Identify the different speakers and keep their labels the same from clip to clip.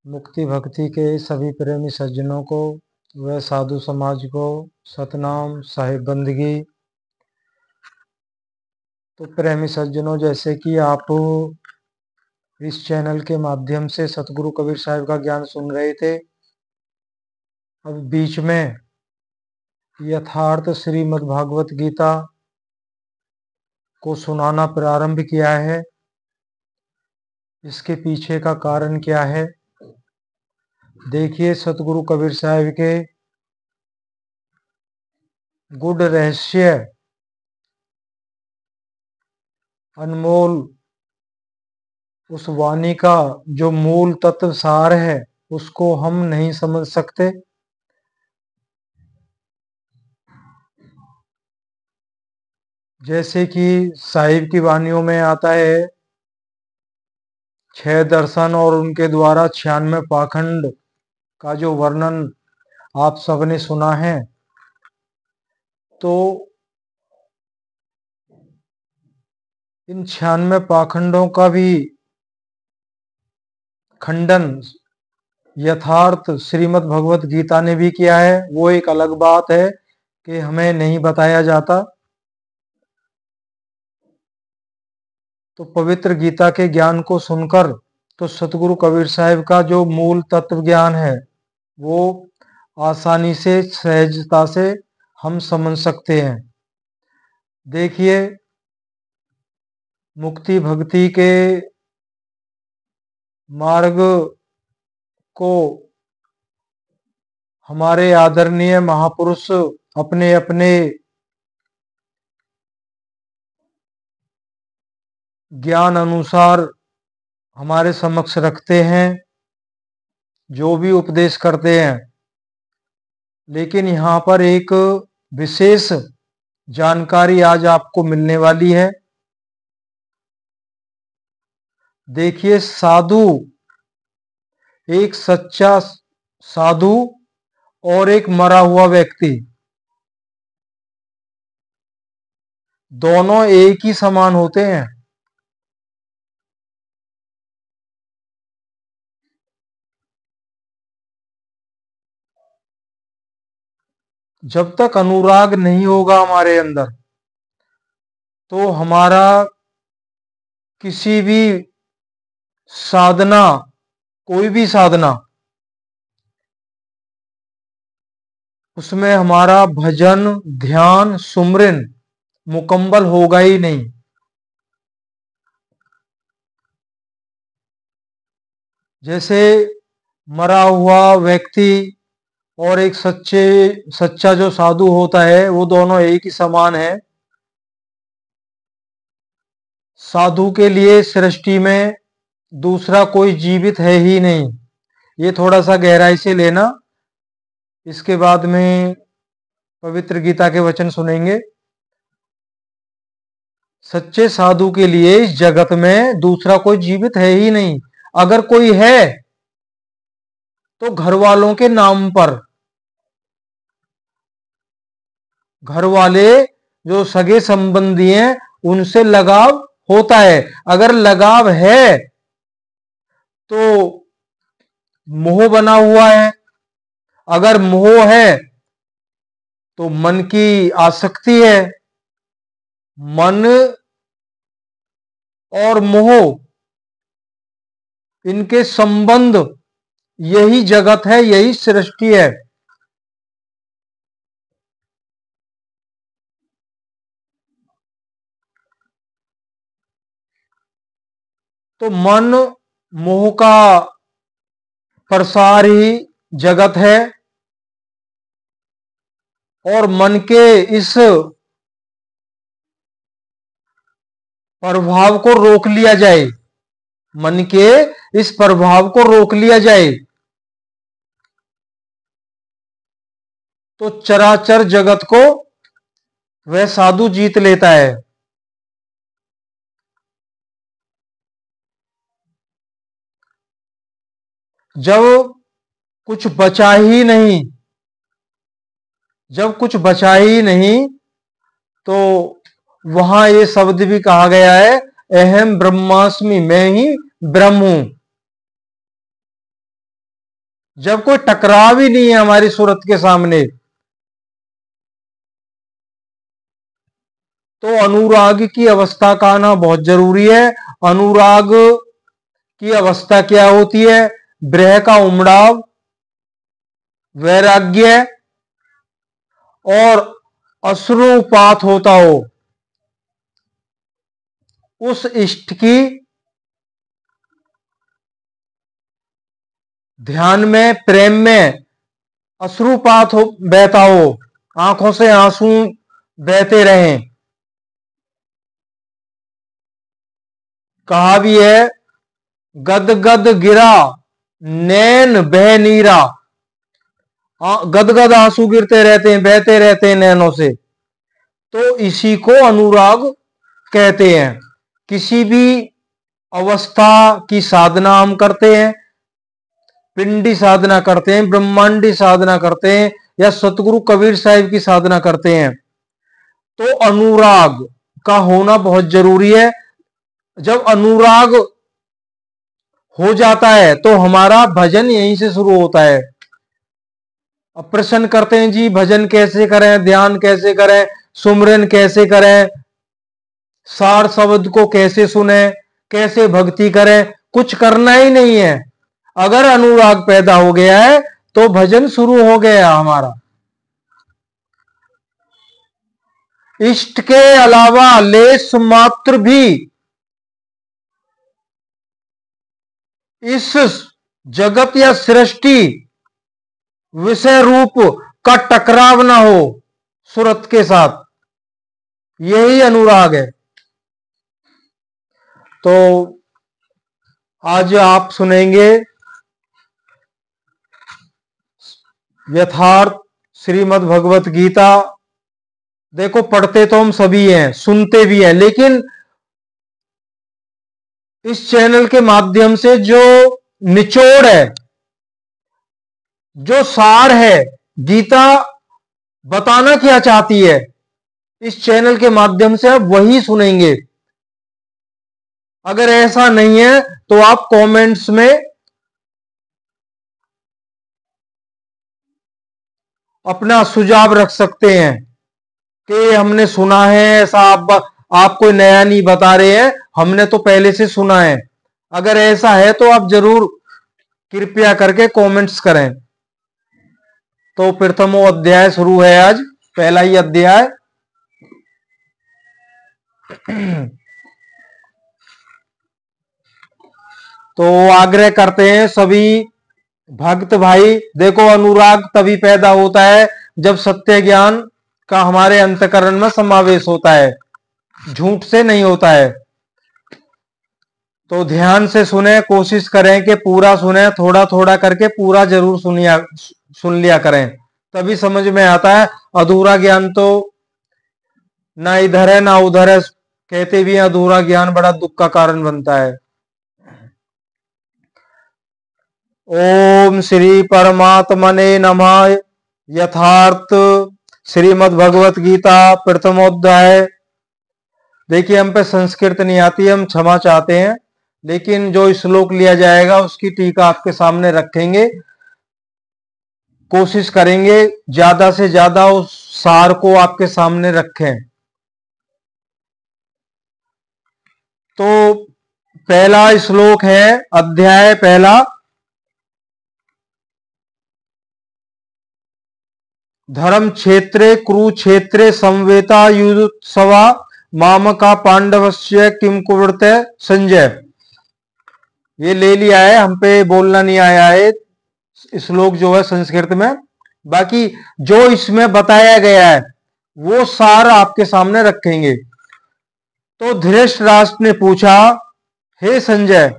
Speaker 1: मुक्ति भक्ति के सभी प्रेमी सज्जनों को व साधु समाज को सतनाम साहिब बंदगी। तो प्रेमी सज्जनों, जैसे कि आप इस चैनल के माध्यम से सतगुरु कबीर साहिब का ज्ञान सुन रहे थे, अब बीच में यथार्थ श्रीमद् भागवत गीता को सुनाना प्रारंभ किया है। इसके पीछे का कारण क्या है? देखिए, सतगुरु कबीर साहिब के गुड रहस्य, अनमोल उस वाणी का जो मूल तत्व सार है, उसको हम नहीं समझ सकते। जैसे कि साहिब की वाणियों में आता है 6 दर्शन और उनके द्वारा 96 पाखंड का जो वर्णन आप सबने सुना है, तो इन 96 पाखंडों का भी खंडन यथार्थ श्रीमद् भगवत गीता ने भी किया है। वो एक अलग बात है कि हमें नहीं बताया जाता। तो पवित्र गीता के ज्ञान को सुनकर तो सतगुरु कबीर साहिब का जो मूल तत्व ज्ञान है, वो आसानी से, सहजता से हम समझ सकते हैं। देखिए, मुक्ति भक्ति के मार्ग को हमारे आदरणीय महापुरुष अपने अपने ज्ञान अनुसार हमारे समक्ष रखते हैं, जो भी उपदेश करते हैं। लेकिन यहाँ पर एक विशेष जानकारी आज आपको मिलने वाली है। देखिए, साधु, एक सच्चा साधु और एक मरा हुआ व्यक्ति, दोनों एक ही समान होते हैं। जब तक अनुराग नहीं होगा हमारे अंदर, तो हमारा किसी भी साधना, कोई भी साधना, उसमें हमारा भजन, ध्यान, सुमरन मुकम्मल होगा ही नहीं। जैसे मरा हुआ व्यक्ति और एक सच्चा जो साधु होता है, वो दोनों एक ही समान है। साधु के लिए सृष्टि में दूसरा कोई जीवित है ही नहीं। ये थोड़ा सा गहराई से लेना, इसके बाद में पवित्र गीता के वचन सुनेंगे। सच्चे साधु के लिए इस जगत में दूसरा कोई जीवित है ही नहीं। अगर कोई है तो घर वालों के नाम पर, घर वाले जो सगे संबंधी हैं उनसे लगाव होता है। अगर लगाव है तो मोह बना हुआ है। अगर मोह है तो मन की आसक्ति है। मन और मोह, इनके संबंध, यही जगत है, यही सृष्टि है। तो मन मोह का प्रसार ही जगत है, और मन के इस प्रभाव को रोक लिया जाए, मन के इस प्रभाव को रोक लिया जाए, तो चराचर जगत को वह साधु जीत लेता है। जब कुछ बचा ही नहीं, जब कुछ बचा ही नहीं, तो वहां ये शब्द भी कहा गया है, अहम ब्रह्मास्मि, मैं ही ब्रह्म हूं। जब कोई टकराव ही नहीं है हमारी सूरत के सामने, तो अनुराग की अवस्था का आना बहुत जरूरी है। अनुराग की अवस्था क्या होती है? ब्रह का उमड़ाव, वैराग्य और अश्रुपात होता हो। उस इष्ट की ध्यान में, प्रेम में अश्रुपात हो, बहता हो, आंखों से आंसू बहते रहें। कहा भी है, गद गद गिरा नैन बह नीरा। गद गद आंसू गिरते रहते हैं, बहते रहते हैं नैनों से। तो इसी को अनुराग कहते हैं। किसी भी अवस्था की साधना हम करते हैं, पिंडी साधना करते हैं, ब्रह्मांडी साधना करते हैं, या सतगुरु कबीर साहिब की साधना करते हैं, तो अनुराग का होना बहुत जरूरी है। जब अनुराग हो जाता है तो हमारा भजन यहीं से शुरू होता है। अब प्रश्न करते हैं जी, भजन कैसे करें, ध्यान कैसे करें, सुमरन कैसे करें, सार शब्द को कैसे सुने, कैसे भक्ति करें? कुछ करना ही नहीं है। अगर अनुराग पैदा हो गया है तो भजन शुरू हो गया हमारा। इष्ट के अलावा लेश मात्र भी इस जगत या सृष्टि विषय रूप का टकराव ना हो सूरत के साथ, यही अनुराग है। तो आज आप सुनेंगे यथार्थ श्रीमद् भगवत गीता। देखो, पढ़ते तो हम सभी हैं, सुनते भी हैं, लेकिन इस चैनल के माध्यम से जो निचोड़ है, जो सार है, गीता बताना क्या चाहती है, इस चैनल के माध्यम से आप वही सुनेंगे। अगर ऐसा नहीं है तो आप कमेंट्स में अपना सुझाव रख सकते हैं कि हमने सुना है ऐसा, आप कोई नया नहीं बता रहे हैं, हमने तो पहले से सुना है। अगर ऐसा है तो आप जरूर कृपया करके कमेंट्स करें। तो प्रथमो अध्याय शुरू है आज, पहला ही अध्याय। तो आग्रह करते हैं सभी भक्त भाई, देखो अनुराग तभी पैदा होता है जब सत्य ज्ञान का हमारे अंतःकरण में समावेश होता है, झूठ से नहीं होता है। तो ध्यान से सुने, कोशिश करें कि पूरा सुने, थोड़ा थोड़ा करके पूरा जरूर सुन लिया करें, तभी समझ में आता है। अधूरा ज्ञान तो ना इधर है ना उधर है, कहते भी अधूरा ज्ञान बड़ा दुख का कारण बनता है। ओम श्री परमात्मने नमः। यथार्थ श्रीमद् भगवत गीता प्रथमोध्याय। देखिए, हम पे संस्कृत नहीं आती, हम क्षमा चाहते हैं, लेकिन जो श्लोक लिया जाएगा उसकी टीका आपके सामने रखेंगे। कोशिश करेंगे ज्यादा से ज्यादा उस सार को आपके सामने रखें। तो पहला श्लोक है, अध्याय पहला। धर्म क्षेत्रे कुरुक्षेत्रे संवेता युद्धोत्सवा मामका पांडवस्य किम कुर्वते संजय। ये ले लिया है, हम पे बोलना नहीं आया है श्लोक जो है संस्कृत में। बाकी जो इसमें बताया गया है वो सार आपके सामने रखेंगे। तो धृतराष्ट्र ने पूछा, हे संजय,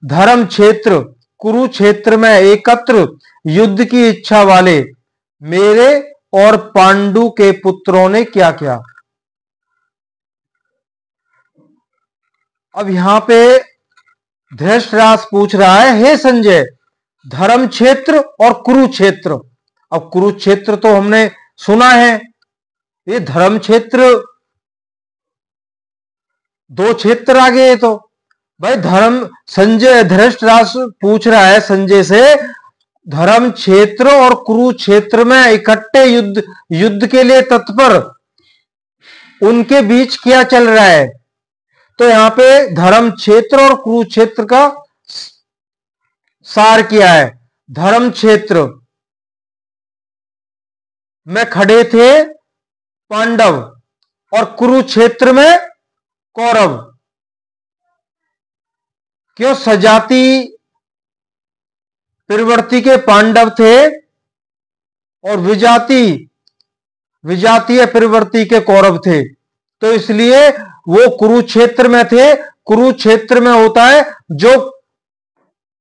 Speaker 1: धर्म क्षेत्र कुरुक्षेत्र में एकत्र युद्ध की इच्छा वाले मेरे और पांडु के पुत्रों ने क्या किया? अब यहां पे धृतराष्ट्र पूछ रहा है, हे संजय, धर्म क्षेत्र और कुरुक्षेत्र। अब कुरुक्षेत्र तो हमने सुना है, ये धर्म क्षेत्र दो क्षेत्र आ गए। तो भाई धर्म, संजय धृतराष्ट्र पूछ रहा है संजय से, धर्म क्षेत्र और कुरुक्षेत्र में इकट्ठे युद्ध के लिए तत्पर उनके बीच क्या चल रहा है। तो यहां पे धर्म क्षेत्र और कुरुक्षेत्र का सार किया है। धर्म क्षेत्र में खड़े थे पांडव और कुरुक्षेत्र में कौरव। क्यों? सजाति प्रवृत्ति के पांडव थे और विजातीय प्रवृत्ति के कौरव थे, तो इसलिए वो कुरुक्षेत्र में थे। कुरुक्षेत्र में होता है जो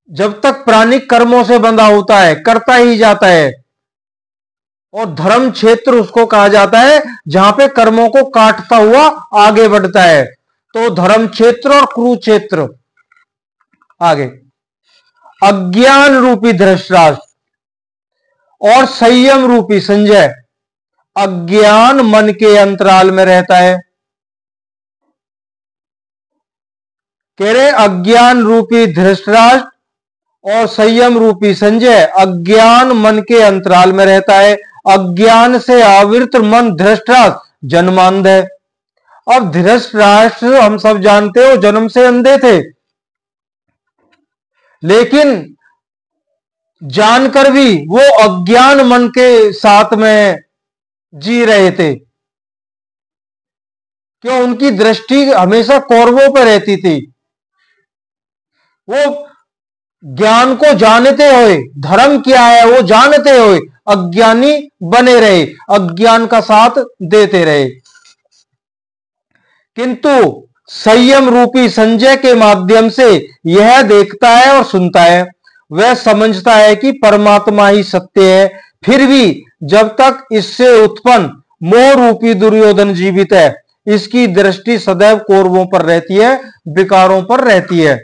Speaker 1: जब तक प्राणिक कर्मों से बंधा होता है करता ही जाता है, और धर्म क्षेत्र उसको कहा जाता है जहां पे कर्मों को काटता हुआ आगे बढ़ता है। तो धर्म क्षेत्र और कुरुक्षेत्र। आगे, अज्ञान रूपी धृतराष्ट्र और संयम रूपी संजय अज्ञान मन के अंतराल में रहता है। कह रहे अज्ञान रूपी धृतराष्ट्र और संयम रूपी संजय अज्ञान मन के अंतराल में रहता है। अज्ञान से आवृत मन धृतराष्ट्र जन्मांध है। अब धृतराष्ट्र हम सब जानते हो जन्म से अंधे थे, लेकिन जानकर भी वो अज्ञान मन के साथ में जी रहे थे। क्यों? उनकी दृष्टि हमेशा कौरवों पर रहती थी। वो ज्ञान को जानते हुए, धर्म क्या है वो जानते हुए अज्ञानी बने रहे, अज्ञान का साथ देते रहे। किंतु संयम रूपी संजय के माध्यम से यह देखता है और सुनता है। वह समझता है कि परमात्मा ही सत्य है, फिर भी जब तक इससे उत्पन्न मोह रूपी दुर्योधन जीवित है, इसकी दृष्टि सदैव कौरवों पर रहती है, विकारों पर रहती है।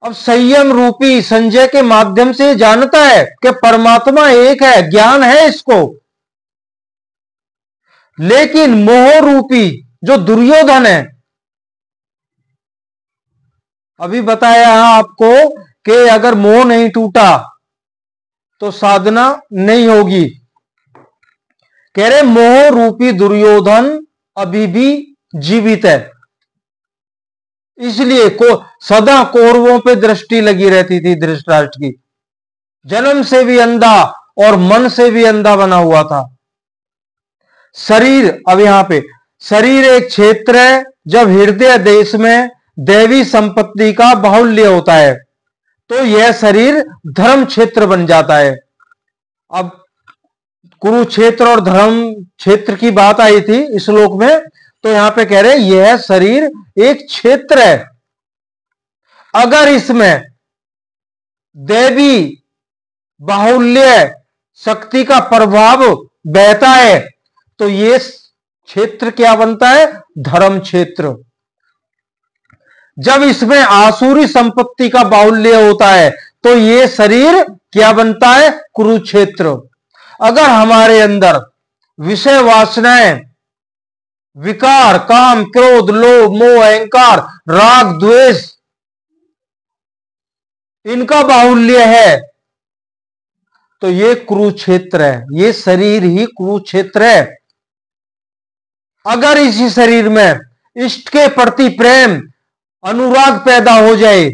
Speaker 1: अब संयम रूपी संजय के माध्यम से जानता है कि परमात्मा एक है, ज्ञान है इसको, लेकिन मोह रूपी जो दुर्योधन है, अभी बताया आपको कि अगर मोह नहीं टूटा तो साधना नहीं होगी। कह रहे मोह रूपी दुर्योधन अभी भी जीवित है, इसलिए सदा कौरवों पे दृष्टि लगी रहती थी धृतराष्ट्र की। जन्म से भी अंधा और मन से भी अंधा बना हुआ था। शरीर, अब यहां पे शरीर एक क्षेत्र है, जब हृदय देश में दैवी संपत्ति का बाहुल्य होता है तो यह शरीर धर्म क्षेत्र बन जाता है। अब कुरुक्षेत्र और धर्म क्षेत्र की बात आई थी इस श्लोक में, तो यहां पे कह रहे यह शरीर एक क्षेत्र है। अगर इसमें दैवी बाहुल्य शक्ति का प्रभाव बहता है तो यह क्षेत्र क्या बनता है? धर्म क्षेत्र। जब इसमें आसुरी संपत्ति का बाहुल्य होता है तो यह शरीर क्या बनता है? कुरुक्षेत्र। अगर हमारे अंदर विषय वासनाएं, विकार, काम, क्रोध, लोभ, मोह, अहंकार, राग, द्वेष, इनका बाहुल्य है तो ये कुरुक्षेत्र है, ये शरीर ही कुरुक्षेत्र है। अगर इसी शरीर में इष्ट के प्रति प्रेम, अनुराग पैदा हो जाए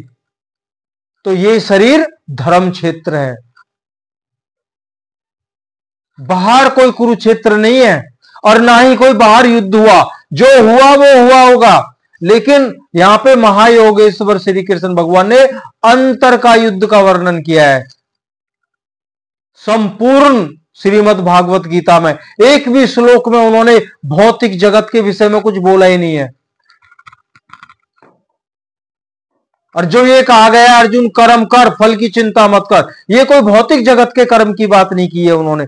Speaker 1: तो ये शरीर धर्म क्षेत्र है। बाहर कोई कुरुक्षेत्र नहीं है और ना ही कोई बाहर युद्ध हुआ, जो हुआ वो हुआ होगा, लेकिन यहां पे महायोगेश्वर श्री कृष्ण भगवान ने अंतर का युद्ध का वर्णन किया है। संपूर्ण श्रीमद् भागवत गीता में एक भी श्लोक में उन्होंने भौतिक जगत के विषय में कुछ बोला ही नहीं है। और जो ये कहा गया अर्जुन कर्म कर, फल की चिंता मत कर, ये कोई भौतिक जगत के कर्म की बात नहीं की है उन्होंने।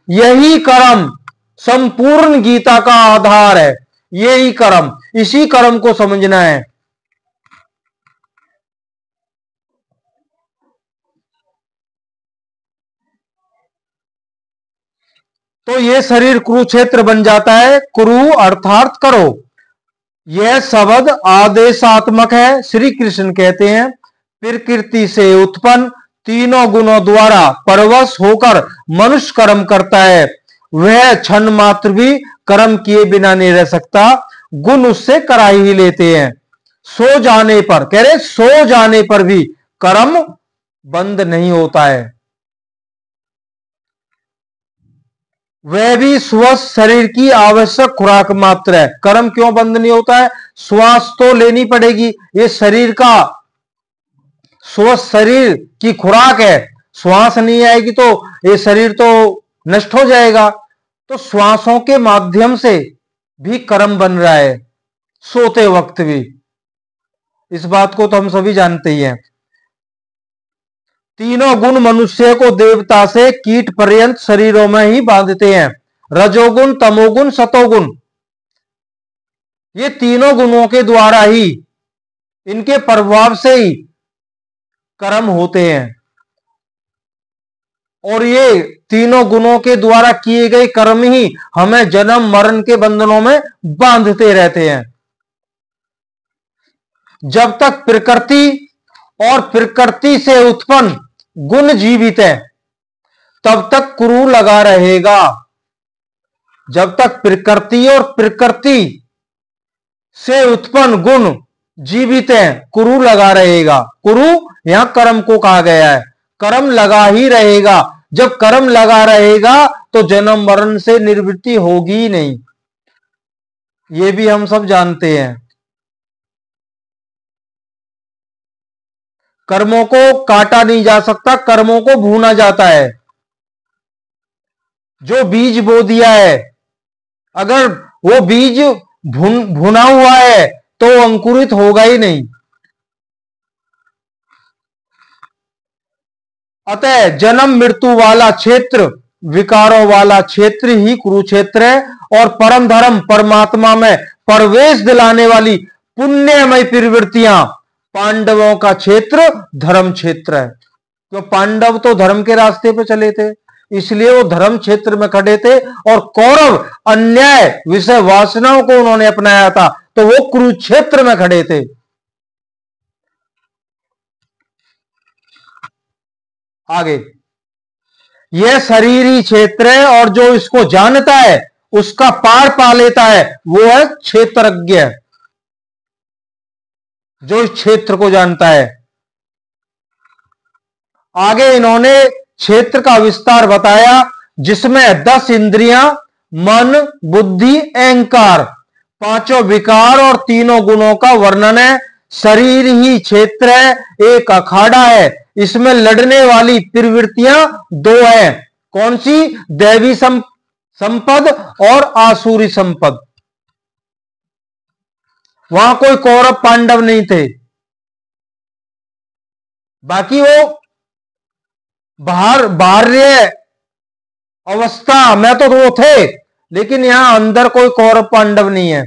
Speaker 1: यही कर्म संपूर्ण गीता का आधार है, यही कर्म, इसी कर्म को समझना है। तो यह शरीर कुरुक्षेत्र बन जाता है। कुरु अर्थात करो, यह शब्द आदेशात्मक है। श्री कृष्ण कहते हैं प्रकृति से उत्पन्न तीनों गुणों द्वारा परवश होकर मनुष्य कर्म करता है, वह क्षण मात्र भी कर्म किए बिना नहीं रह सकता। गुण उससे करा ही लेते हैं। सो जाने पर, कह रहे सो जाने पर भी कर्म बंद नहीं होता है। वह भी स्वस्थ शरीर की आवश्यक खुराक मात्र है। कर्म क्यों बंद नहीं होता है? श्वास तो लेनी पड़ेगी, ये शरीर का स्वस्थ शरीर की खुराक है। श्वास नहीं आएगी तो ये शरीर तो नष्ट हो जाएगा। तो श्वासों के माध्यम से भी कर्म बन रहा है, सोते वक्त भी। इस बात को तो हम सभी जानते ही हैं। तीनों गुण मनुष्य को देवता से कीट पर्यंत शरीरों में ही बांधते हैं। रजोगुण, तमोगुण, सतोगुण, ये तीनों गुणों के द्वारा ही, इनके प्रभाव से ही कर्म होते हैं। और ये तीनों गुणों के द्वारा किए गए कर्म ही हमें जन्म मरण के बंधनों में बांधते रहते हैं। जब तक प्रकृति और प्रकृति से उत्पन्न गुण जीवित है, तब तक कुरु लगा रहेगा। जब तक प्रकृति और प्रकृति से उत्पन्न गुण जीवित है, कुरु लगा रहेगा। कुरु यहां कर्म को कहा गया है। कर्म लगा ही रहेगा। जब कर्म लगा रहेगा तो जन्म मरण से निवृत्ति होगी ही नहीं, ये भी हम सब जानते हैं। कर्मों को काटा नहीं जा सकता, कर्मों को भूना जाता है। जो बीज बो दिया है, अगर वो बीज भुना हुआ है तो अंकुरित होगा ही नहीं। अतः जन्म मृत्यु वाला क्षेत्र, विकारों वाला क्षेत्र ही कुरुक्षेत्र है। और परम धर्म परमात्मा में प्रवेश दिलाने वाली पुण्यमय प्रवृत्तियां पांडवों का क्षेत्र धर्म क्षेत्र है। तो पांडव तो धर्म के रास्ते पे चले थे, इसलिए वो धर्म क्षेत्र में खड़े थे। और कौरव अन्याय विषय वासनाओं को उन्होंने अपनाया था, तो वो कुरुक्षेत्र में खड़े थे। आगे, यह शरीरी क्षेत्र है और जो इसको जानता है उसका पार पा लेता है, वो है क्षेत्रज्ञ। जो इस क्षेत्र को जानता है। आगे इन्होंने क्षेत्र का विस्तार बताया, जिसमें 10 इंद्रियां, मन, बुद्धि, अहंकार, पांचों विकार और तीनों गुणों का वर्णन है। शरीर ही क्षेत्र है, एक अखाड़ा है। इसमें लड़ने वाली प्रवृत्तियां दो हैं। कौन सी? दैवी संपद और आसुरी संपद। वहां कोई कौरव पांडव नहीं थे, बाकी वो बाहर अवस्था में तो वो थे, लेकिन यहां अंदर कोई कौरव पांडव नहीं है।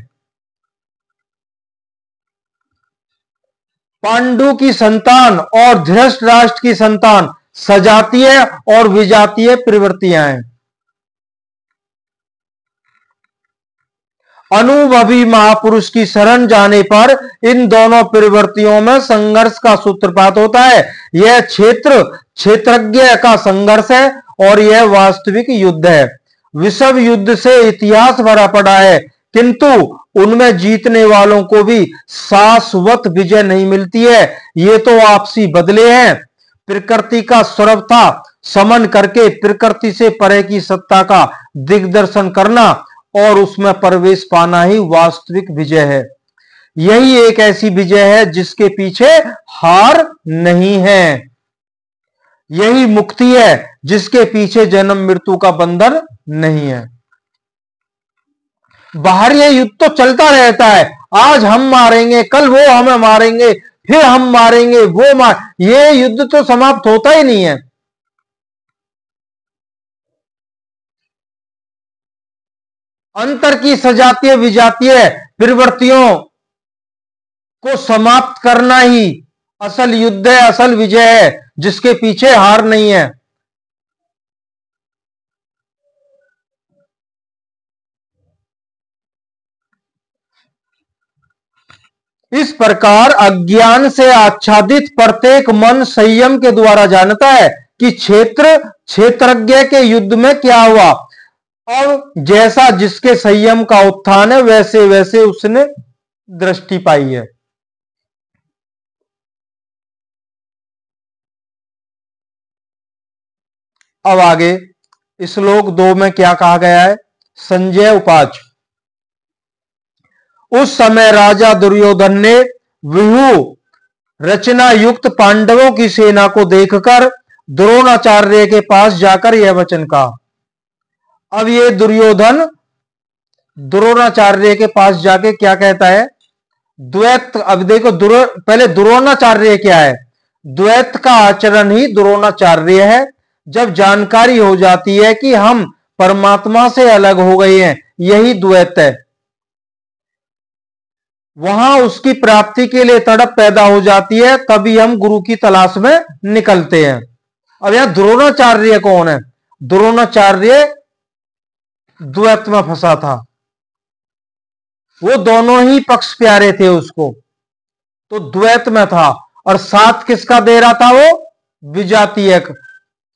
Speaker 1: पांडु की संतान और धृतराष्ट्र की संतान सजातीय और विजातीय प्रवृत्तियां हैं। अनुभवी महापुरुष की शरण जाने पर इन दोनों प्रवृत्तियों में संघर्ष का सूत्रपात होता है। यह क्षेत्र क्षेत्रज्ञ का संघर्ष है और यह वास्तविक युद्ध है। विश्व युद्ध से इतिहास भरा पड़ा है, किंतु उनमें जीतने वालों को भी शाश्वत विजय नहीं मिलती है। ये तो आपसी बदले हैं। प्रकृति का सर्वथा समन करके प्रकृति से परे की सत्ता का दिग्दर्शन करना और उसमें प्रवेश पाना ही वास्तविक विजय है। यही एक ऐसी विजय है जिसके पीछे हार नहीं है। यही मुक्ति है जिसके पीछे जन्म मृत्यु का बंधन नहीं है। बाहर ये युद्ध तो चलता रहता है। आज हम मारेंगे, कल वो हमें मारेंगे, फिर हम मारेंगे, वो ये युद्ध तो समाप्त होता ही नहीं है। अंतर की सजातीय विजातीय प्रवृत्तियों को समाप्त करना ही असल युद्ध है, असल विजय है, जिसके पीछे हार नहीं है। इस प्रकार अज्ञान से आच्छादित प्रत्येक मन संयम के द्वारा जानता है कि क्षेत्रज्ञ के युद्ध में क्या हुआ, और जैसा जिसके संयम का उत्थान है वैसे वैसे उसने दृष्टि पाई है। अब आगे श्लोक 2 में क्या कहा गया है। संजय उपाच, उस समय राजा दुर्योधन ने व्यूह रचना युक्त पांडवों की सेना को देखकर द्रोणाचार्य के पास जाकर यह वचन कहा। अब ये दुर्योधन द्रोणाचार्य के पास जाके क्या कहता है, द्वैत। अब देखो पहले द्रोणाचार्य क्या है, द्वैत का आचरण ही द्रोणाचार्य है। जब जानकारी हो जाती है कि हम परमात्मा से अलग हो गए हैं, यही द्वैत है, वहां उसकी प्राप्ति के लिए तड़प पैदा हो जाती है, तभी हम गुरु की तलाश में निकलते हैं। अब यहां द्रोणाचार्य कौन है, द्रोणाचार्य द्वैत में फंसा था। वो दोनों ही पक्ष प्यारे थे उसको, तो द्वैत में था। और साथ किसका दे रहा था, वो विजातीय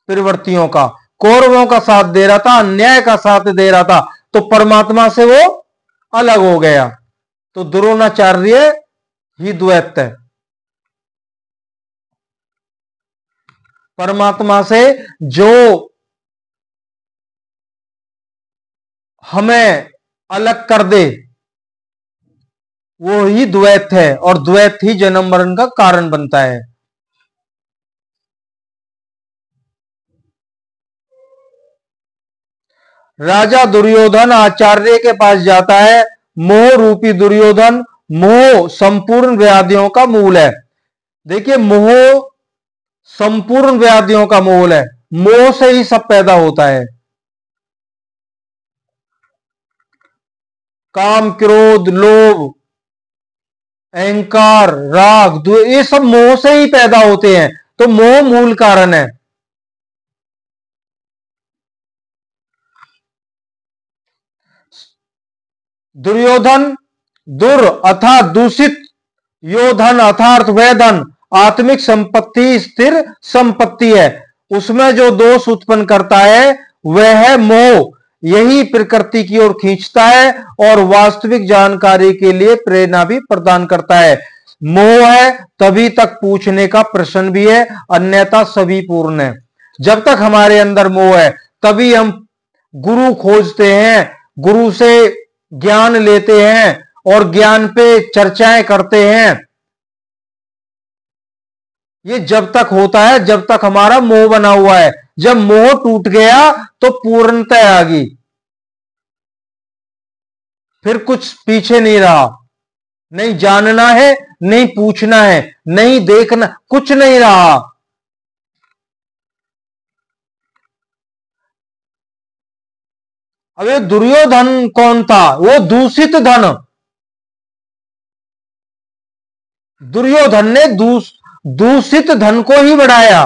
Speaker 1: प्रवृत्तियों का, कौरवों का साथ दे रहा था, अन्याय का साथ दे रहा था, तो परमात्मा से वो अलग हो गया। तो द्रोणाचार्य ही द्वैत है। परमात्मा से जो हमें अलग कर दे वो ही द्वैत है, और द्वैत ही जन्म मरण का कारण बनता है। राजा दुर्योधन आचार्य के पास जाता है। मोह रूपी दुर्योधन, मोह संपूर्ण व्याधियों का मूल है। देखिए, मोह संपूर्ण व्याधियों का मूल है, मोह से ही सब पैदा होता है। काम, क्रोध, लोभ, अहंकार, राग, ये सब मोह से ही पैदा होते हैं, तो मोह मूल कारण है। दुर्योधन दुर अर्थात दूषित, योधन अर्थात वह धन आत्मिक संपत्ति स्थिर संपत्ति है, उसमें जो दोष उत्पन्न करता है वह है मोह। यही प्रकृति की ओर खींचता है और वास्तविक जानकारी के लिए प्रेरणा भी प्रदान करता है। मोह है तभी तक पूछने का प्रश्न भी है, अन्यथा सभी पूर्ण है। जब तक हमारे अंदर मोह है तभी हम गुरु खोजते हैं, गुरु से ज्ञान लेते हैं और ज्ञान पे चर्चाएं करते हैं। ये जब तक होता है जब तक हमारा मोह बना हुआ है। जब मोह टूट गया तो पूर्णता आ गई, फिर कुछ पीछे नहीं रहा। नहीं जानना है, नहीं पूछना है, नहीं देखना, कुछ नहीं रहा। अब ये दुर्योधन कौन था, वो दूषित धन। दुर्योधन ने दूषित धन को ही बढ़ाया,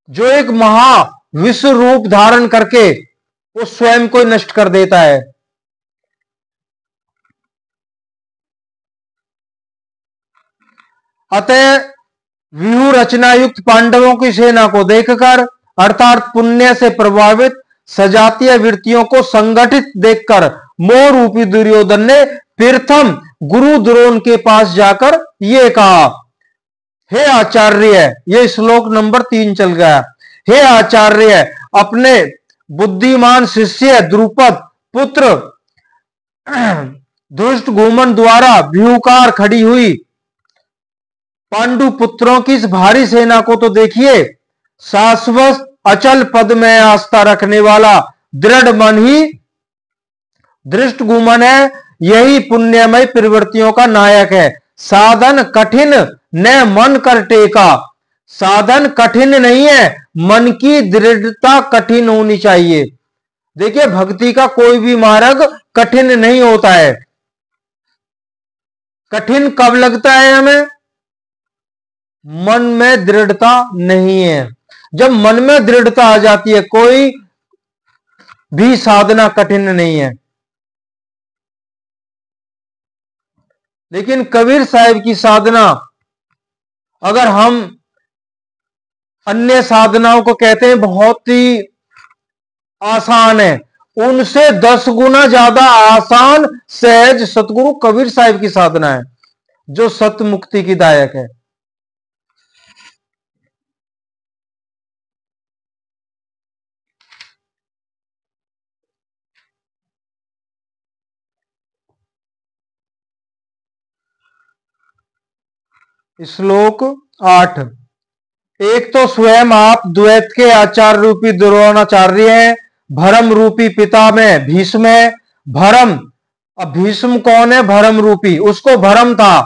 Speaker 1: जो एक महा विश्व रूप धारण करके वो स्वयं को नष्ट कर देता है। अतः व्यूह रचना युक्त पांडवों की सेना को देखकर अर्थात पुण्य से प्रभावित सजातीय वृत्तियों को संगठित देखकर मोह रूपी दुर्योधन ने प्रथम गुरु द्रोण के पास जाकर यह कहा, हे आचार्य, ये श्लोक नंबर 3 चल गया। हे आचार्य, अपने बुद्धिमान शिष्य द्रुपद पुत्र धृष्टद्युम्न द्वारा व्यूहकार खड़ी हुई पांडु पुत्रों की इस भारी सेना को तो देखिए। शाश्वत अचल पद में आस्था रखने वाला दृढ़ मन ही धृष्टद्युम्न है, यही पुण्यमय प्रवृत्तियों का नायक है। साधन कठिन न मन कर टेका, साधन कठिन नहीं है, मन की दृढ़ता कठिन होनी चाहिए। देखिए, भक्ति का कोई भी मार्ग कठिन नहीं होता है। कठिन कब लगता है हमें, मन में दृढ़ता नहीं है। जब मन में दृढ़ता आ जाती है, कोई भी साधना कठिन नहीं है। लेकिन कबीर साहब की साधना, अगर हम अन्य साधनाओं को कहते हैं बहुत ही आसान है, उनसे 10 गुना ज्यादा आसान सहज सतगुरु कबीर साहब की साधना है, जो सत मुक्ति की दायक है। श्लोक 8। एक तो स्वयं आप द्वैत के आचार्य रूपी द्रोणाचार्य हैं, भरम रूपी पिता में भीष्म है। भरम, अब भीष्म कौन है? भरम रूपी, उसको भरम था,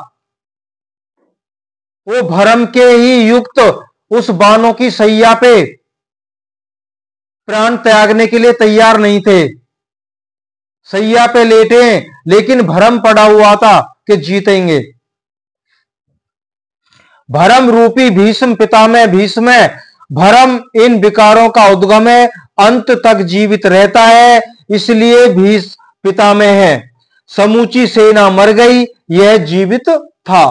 Speaker 1: वो भरम के ही युक्त उस बाणों की सैया पे प्राण त्यागने के लिए तैयार नहीं थे, सैया पे लेटे, लेकिन भरम पड़ा हुआ था कि जीतेंगे। भरम रूपी भीष्म पितामह भीष्म है। भरम इन विकारों का उद्गम है, अंत तक जीवित रहता है, इसलिए भीष्म पितामह है। समूची सेना मर गई, यह जीवित था।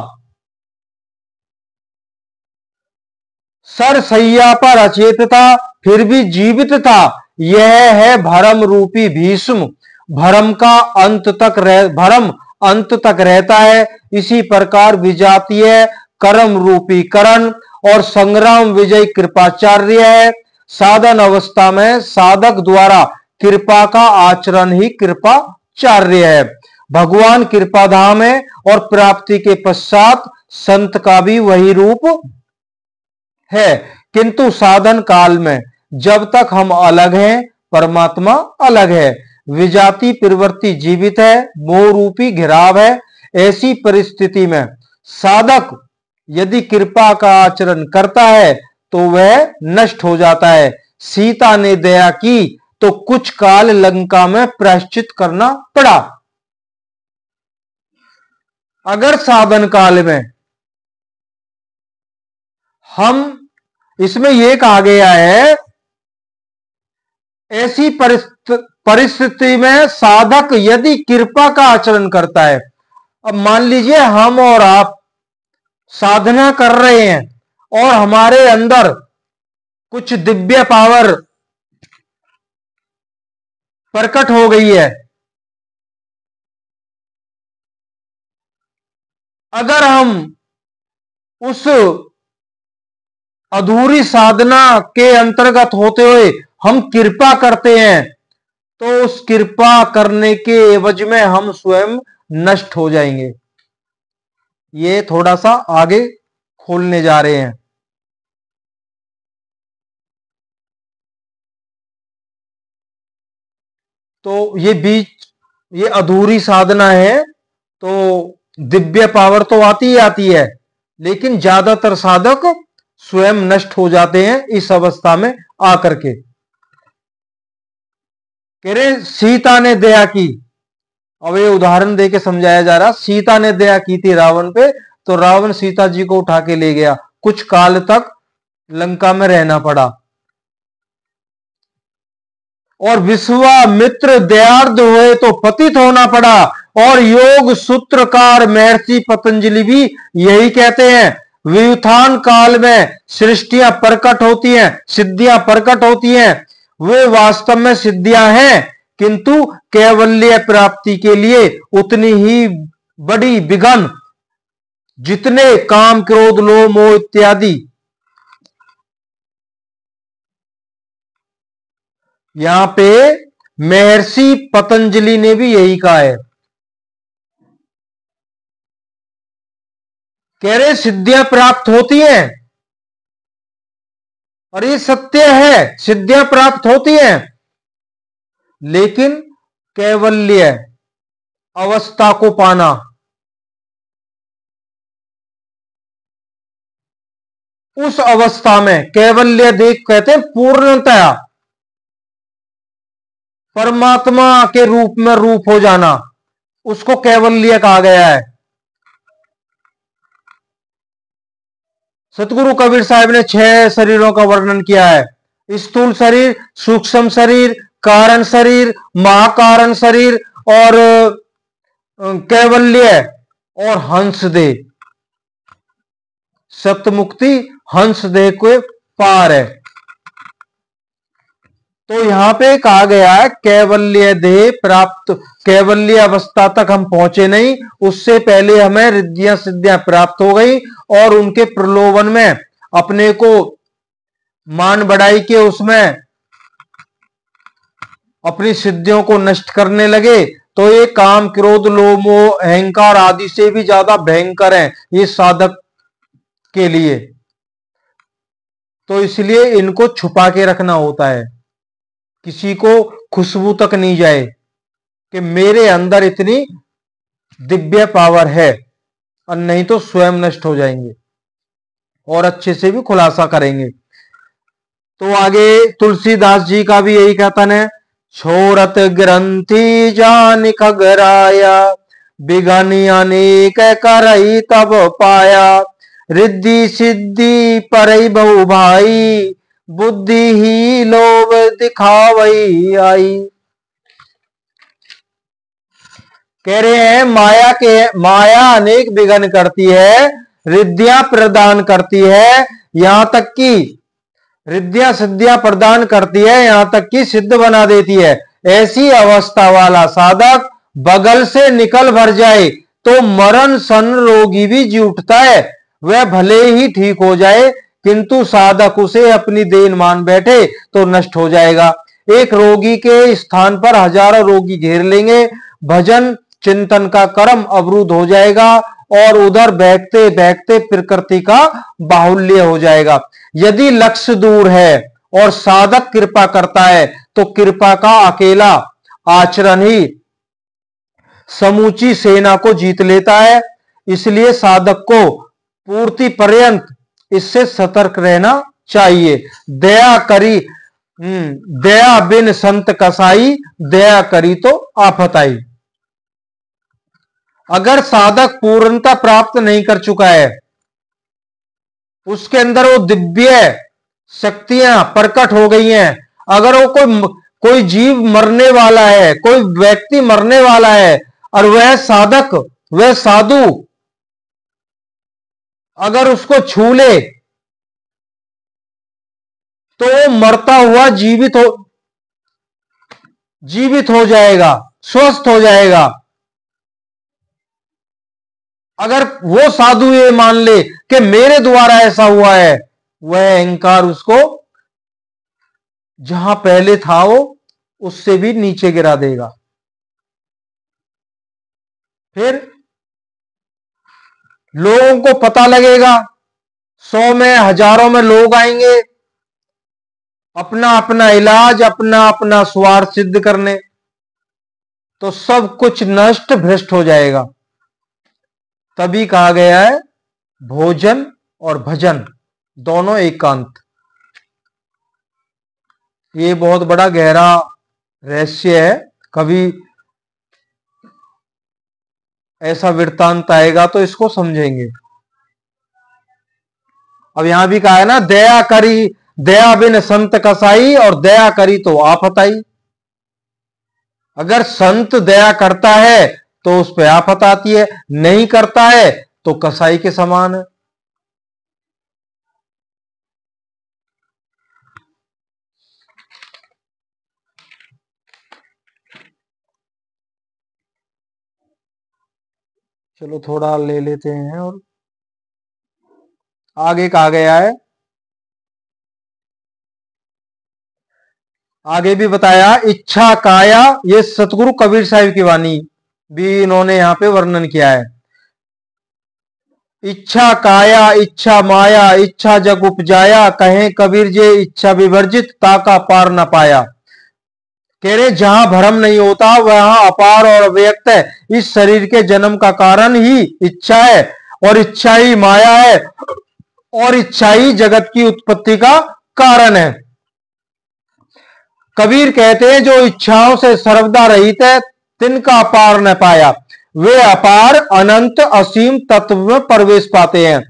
Speaker 1: सर सैया पर अचेत था, फिर भी जीवित था, यह है भरम रूपी भीष्म। भरम का भरम अंत तक रहता है। इसी प्रकार विजातीय कर्म रूपी करण और संग्राम विजय कृपाचार्य है। साधन अवस्था में साधक द्वारा कृपा का आचरण ही कृपाचार्य है। भगवान कृपाधाम है और प्राप्ति के पश्चात संत का भी वही रूप है, किंतु साधन काल में जब तक हम अलग हैं, परमात्मा अलग है। विजाति प्रवृत्ति जीवित है, मोह रूपी घिराव है। ऐसी परिस्थिति में साधक यदि कृपा का आचरण करता है तो वह नष्ट हो जाता है। सीता ने दया की तो कुछ काल लंका में प्रायश्चित करना पड़ा। अगर साधन काल में हम, इसमें यह कहा गया है, ऐसी परिस्थिति में साधक यदि कृपा का आचरण करता है। अब मान लीजिए हम और आप साधना कर रहे हैं और हमारे अंदर कुछ दिव्य पावर प्रकट हो गई है। अगर हम उस अधूरी साधना के अंतर्गत होते हुए हम कृपा करते हैं, तो उस कृपा करने के एवज में हम स्वयं नष्ट हो जाएंगे। ये थोड़ा सा आगे खोलने जा रहे हैं। तो ये अधूरी साधना है, तो दिव्य पावर तो आती ही आती है, लेकिन ज्यादातर साधक स्वयं नष्ट हो जाते हैं इस अवस्था में आकर के। कह रहे सीता ने दया की, अब ये उदाहरण देके समझाया जा रहा। सीता ने दया की थी रावण पे, तो रावण सीता जी को उठा के ले गया, कुछ काल तक लंका में रहना पड़ा। और विश्वामित्र दयार्द हुए तो पतित होना पड़ा। और योग सूत्रकार महर्षि पतंजलि भी यही कहते हैं, व्युत्थान काल में सृष्टियां प्रकट होती हैं, सिद्धियां प्रकट होती हैं, वे वास्तव में सिद्धियां हैं, किंतु कैवल्य प्राप्ति के लिए उतनी ही बड़ी विघ्न जितने काम क्रोध लोभ मोह इत्यादि। यहां पे महर्षि पतंजलि ने भी यही कहा है। कह रहे सिद्धियां प्राप्त होती हैं, और ये सत्य है, सिद्धियां प्राप्त होती हैं, लेकिन कैवल्य अवस्था को पाना, उस अवस्था में कैवल्य देख कहते हैं पूर्णतया परमात्मा के रूप में रूप हो जाना, उसको कैवल्य कहा गया है। सतगुरु कबीर साहब ने 6 शरीरों का वर्णन किया है। स्थूल शरीर, सूक्ष्म शरीर, कारण शरीर, महाकारण शरीर और कैवल्य और हंस दे, सतमुक्ति हंस दे के पार है। तो यहां पे कहा गया है कैवल्य देह प्राप्त, कैवल्य अवस्था तक हम पहुंचे नहीं, उससे पहले हमें रिद्धियां सिद्धियां प्राप्त हो गई और उनके प्रलोभन में अपने को मान बढ़ाई के उसमें अपनी सिद्धियों को नष्ट करने लगे। तो ये काम क्रोध लोभ मोह अहंकार आदि से भी ज्यादा भयंकर है ये साधक के लिए। तो इसलिए इनको छुपा के रखना होता है, किसी को खुशबू तक नहीं जाए कि मेरे अंदर इतनी दिव्य पावर है, और नहीं तो स्वयं नष्ट हो जाएंगे और अच्छे से भी खुलासा करेंगे। तो आगे तुलसीदास जी का भी यही कथन है, छोरत ग्रंथि जान खगराया, बिगनी अनेक करई तब पाया, रिद्धि सिद्धि परई बहु भाई, बुद्धि ही लोभ दिखावई आई। कह रहे हैं माया अनेक विघ्न करती है, रिद्धियां प्रदान करती है, यहां तक कि रिद्धियां सिद्धियां प्रदान करती है, यहां तक कि सिद्ध बना देती है। ऐसी अवस्था वाला साधक बगल से निकल भर जाए तो मरण सन रोगी भी जी उठता है, वह भले ही ठीक हो जाए किंतु साधक उसे अपनी देन मान बैठे तो नष्ट हो जाएगा। एक रोगी के स्थान पर हजारों रोगी घेर लेंगे, भजन चिंतन का कर्म अवरुद्ध हो जाएगा और उधर बहकते बहकते प्रकृति का बाहुल्य हो जाएगा। यदि लक्ष्य दूर है और साधक कृपा करता है तो कृपा का अकेला आचरण ही समूची सेना को जीत लेता है। इसलिए साधक को पूर्ति पर्यंत इससे सतर्क रहना चाहिए। दया करी दया बिन संत कसाई, दया करी तो आफत आई। अगर साधक पूर्णता प्राप्त नहीं कर चुका है, उसके अंदर वो दिव्य शक्तियां प्रकट हो गई हैं, अगर वो कोई जीव मरने वाला है, कोई व्यक्ति मरने वाला है और वह साधक वह साधु अगर उसको छू ले तो वो मरता हुआ जीवित हो जाएगा, स्वस्थ हो जाएगा। अगर वो साधु ये मान ले कि मेरे द्वारा ऐसा हुआ है, वह अहंकार उसको जहां पहले था वो उससे भी नीचे गिरा देगा। फिर लोगों को पता लगेगा, 100 में हजारों में लोग आएंगे अपना अपना इलाज अपना अपना स्वार्थ सिद्ध करने, तो सब कुछ नष्ट भ्रष्ट हो जाएगा। तभी कहा गया है भोजन और भजन दोनों एकांत। ये बहुत बड़ा गहरा रहस्य है, कभी ऐसा वृत्तांत आएगा तो इसको समझेंगे। अब यहां भी कहा है ना, दया करी दया बिन संत कसाई, और दया करी तो आफत आई। अगर संत दया करता है तो उस पर आफत आती है, नहीं करता है तो कसाई के समान है। चलो थोड़ा ले लेते हैं और आगे कहा गया है, आगे भी बताया इच्छा काया, ये सतगुरु कबीर साहिब की वाणी भी इन्होंने यहां पे वर्णन किया है। इच्छा काया इच्छा माया, इच्छा जग उपजाया, कहें कबीर जे इच्छा विवर्जित, ताका पार न पाया। कह रहे जहां भ्रम नहीं होता वहां अपार और अव्यक्त है। इस शरीर के जन्म का कारण ही इच्छा है और इच्छा ही माया है और इच्छा ही जगत की उत्पत्ति का कारण है। कबीर कहते हैं जो इच्छाओं से सर्वदा रहित है तिनका अपार न पाया, वे अपार अनंत असीम तत्व में प्रवेश पाते हैं।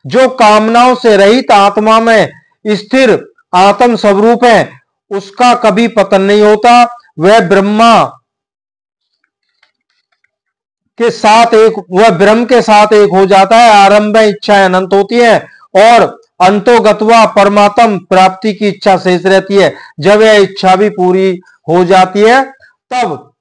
Speaker 1: जो कामनाओं से रहित आत्मा में स्थिर आत्म स्वरूप है उसका कभी पतन नहीं होता। वह ब्रह्मा के साथ एक, वह ब्रह्म के साथ एक हो जाता है। आरंभ में इच्छाएं अनंत होती है और अंतोगत्वा परमात्म प्राप्ति की इच्छा शेष रहती है। जब यह इच्छा भी पूरी हो जाती है तब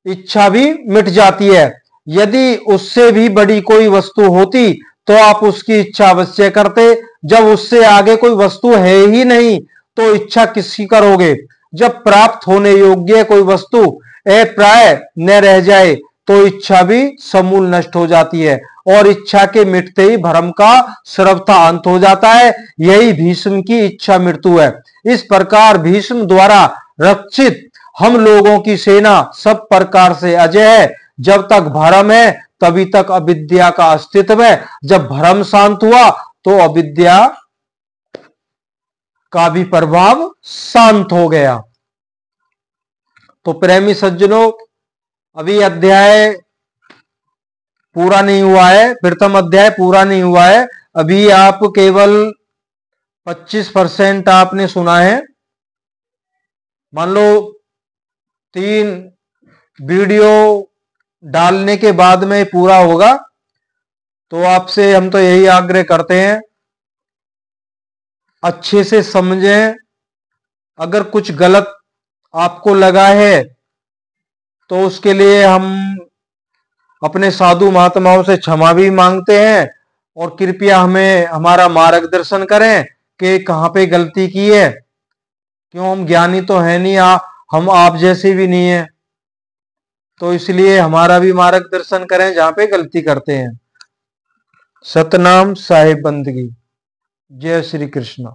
Speaker 1: इच्छा भी मिट जाती है। यदि उससे भी बड़ी कोई वस्तु होती तो आप उसकी इच्छा अवश्य करते। जब उससे आगे कोई वस्तु है ही नहीं तो इच्छा किसकी करोगे। जब प्राप्त होने योग्य कोई वस्तु अप्राय न रह जाए तो इच्छा भी समूल नष्ट हो जाती है और इच्छा के मिटते ही भ्रम का सर्वथा अंत हो जाता है। यही भीष्म की इच्छा मृत्यु है। इस प्रकार भीष्म द्वारा रक्षित हम लोगों की सेना सब प्रकार से अजय है। जब तक भ्रम है तभी तक अविद्या का अस्तित्व है। जब भ्रम शांत हुआ तो अविद्या का भी प्रभाव शांत हो गया। तो प्रेमी सज्जनों, अभी अध्याय पूरा नहीं हुआ है, प्रथम अध्याय पूरा नहीं हुआ है। अभी आप केवल 25% आपने सुना है। मान लो 3 वीडियो डालने के बाद में पूरा होगा। तो आपसे हम तो यही आग्रह करते हैं, अच्छे से समझें। अगर कुछ गलत आपको लगा है तो उसके लिए हम अपने साधु महात्माओं से क्षमा भी मांगते हैं और कृपया हमें हमारा मार्गदर्शन करें कि कहां पे गलती की है। क्यों, हम ज्ञानी तो है नहीं, हम आप जैसे भी नहीं है, तो इसलिए हमारा भी मार्गदर्शन करें जहां पे गलती करते हैं। सतनाम साहिब बंदगी। जय श्री कृष्ण।